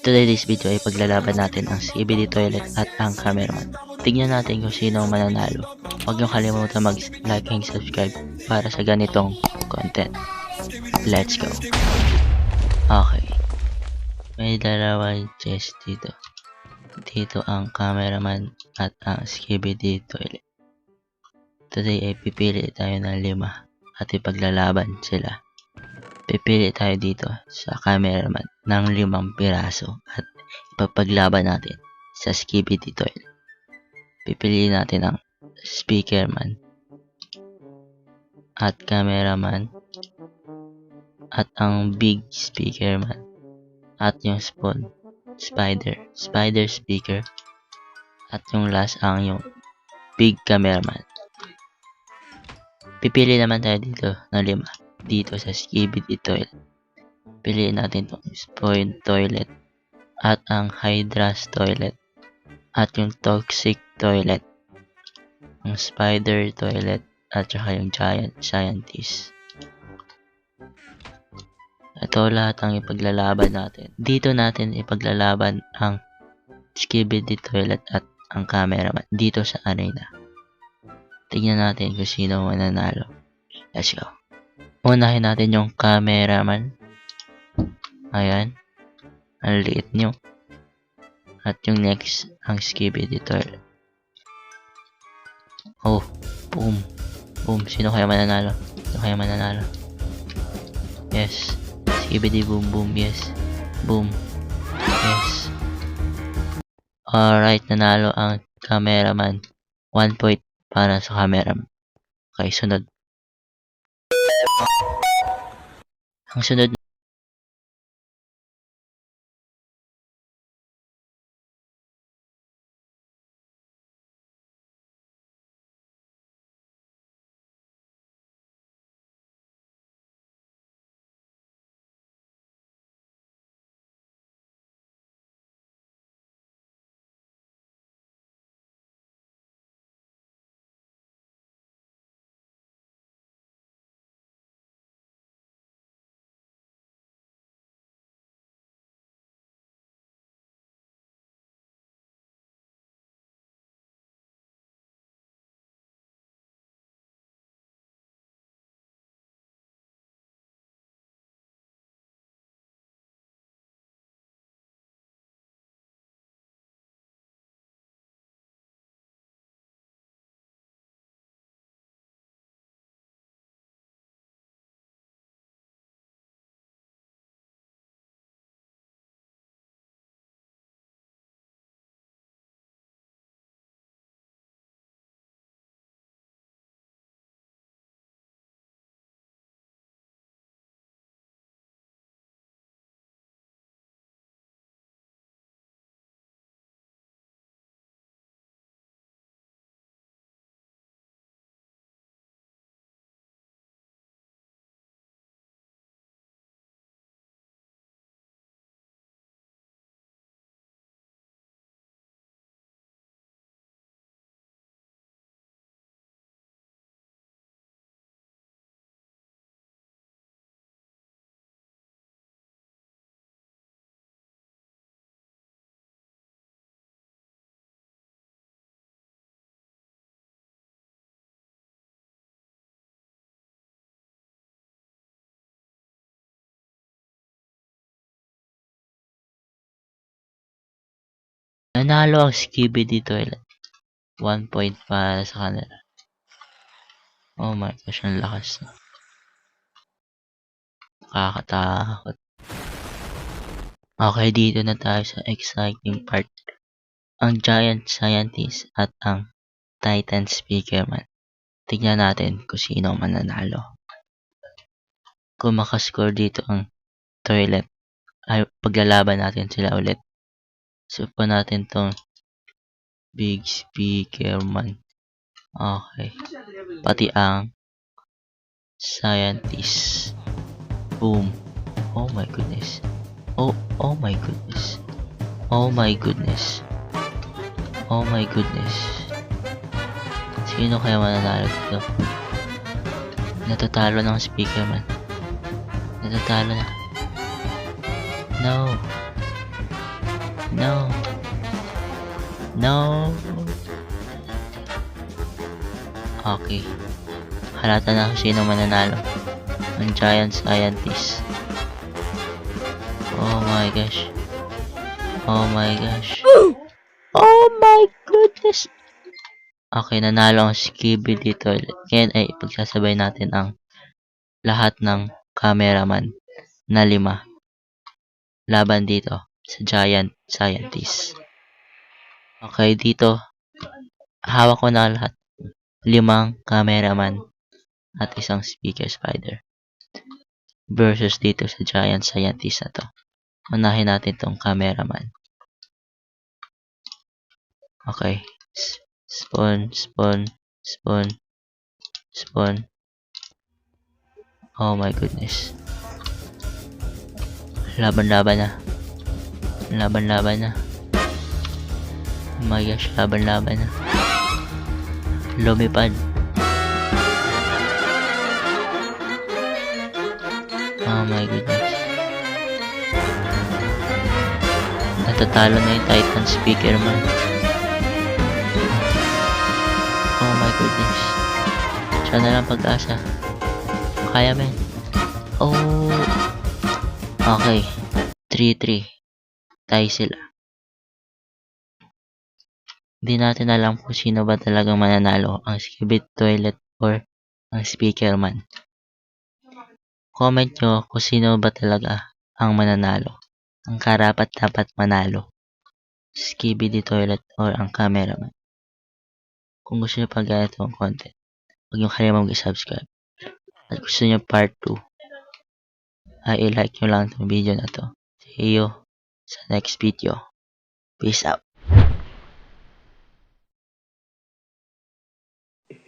Today's video ay paglalaban natin ang CBD Toilet at ang cameraman. Tingnan natin kung sino ang mananalo. Huwag niyong kalimutan mag-like and subscribe para sa ganitong content. Let's go! Okay. May dalawang chest dito. Dito ang cameraman at ang CBD Toilet. Today ay pipili tayo ng 5 at ipaglalaban sila. Pipili tayo dito sa cameraman ng 5 piraso at ipapaglaban natin sa CBD Toilet. Pipiliin natin ang speakerman at cameraman at ang big speakerman at yung spawn spider speaker at yung last ang yung big cameraman. Pipili naman tayo dito ng 5 dito sa CBD Toilet. Piliin natin itong Spoon Toilet at ang Hydra's Toilet at yung Toxic Toilet, ang Spider Toilet at saka yung Giant Scientist. Ito lahat ang ipaglalaban natin. Dito natin ipaglalaban ang CBD Toilet at ang cameraman dito sa arena. Tingnan natin kung sino mananalo. Let's go. Unahin natin yung cameraman. Ayan. Ang liit nyo. At yung next, ang CBD Toilet. Oh, boom. Boom. Sino kaya mananalo? Sino kaya mananalo? Yes. CBD boom boom. Yes. Boom. Yes. Alright, nanalo ang cameraman. 1 point para sa cameraman. Okay, sunod. Ang sunod nanalo ang CBD Toilet. 1 point para sa kanila. Oh my gosh, ang lakas na. Nakakatakot. Okay, dito na tayo sa exciting part. Ang Giant Scientist at ang Titan Speakerman. Tignan natin kung sino ang mananalo. Kung makascore dito ang Toilet, ay paglalaban natin sila ulit. Supo natin tong Big Speakerman. Okay. Pati ang Scientist. Boom. Oh my goodness. Oh my goodness. Oh my goodness. Oh my goodness. Sino kaya mananalo dito? Natatalo ng Speakerman. Natatalo na. No. No. No. Okay. Halata na kung sino mananalo. Ang giant scientist. Oh my gosh. Oh my gosh. Oh my goodness. Okay, nanalo ang Skibidi Toilet. Ngayon ay pagsasabay natin ang lahat ng cameraman na 5 laban dito sa giant scientist. Okay, dito hawak ko na lahat. 5 cameraman at isang speaker spider versus dito sa giant scientist na to. Unahin natin tong cameraman. Okay. Spawn. Oh my goodness. Laban-laban na. Oh my gosh, laban-laban na. Lumipad. Oh my goodness. Natatalo na yung Titan speaker man. Oh my goodness. Siya na lang pag-asa. Kaya men. Oh. Okay. 3-3. Tie sila. Hindi natin alam kung sino ba talagang mananalo. Ang Skibidi Toilet or ang speaker man. Comment nyo kung sino ba talaga ang mananalo. Ang karapat-dapat manalo. Skibidi Toilet or ang cameraman. Kung gusto nyo pa ganitong content, huwag nyo kalimang mag-subscribe. At gusto nyo part 2, ay i-like nyo lang itong video na to. See you sa next video. Peace out.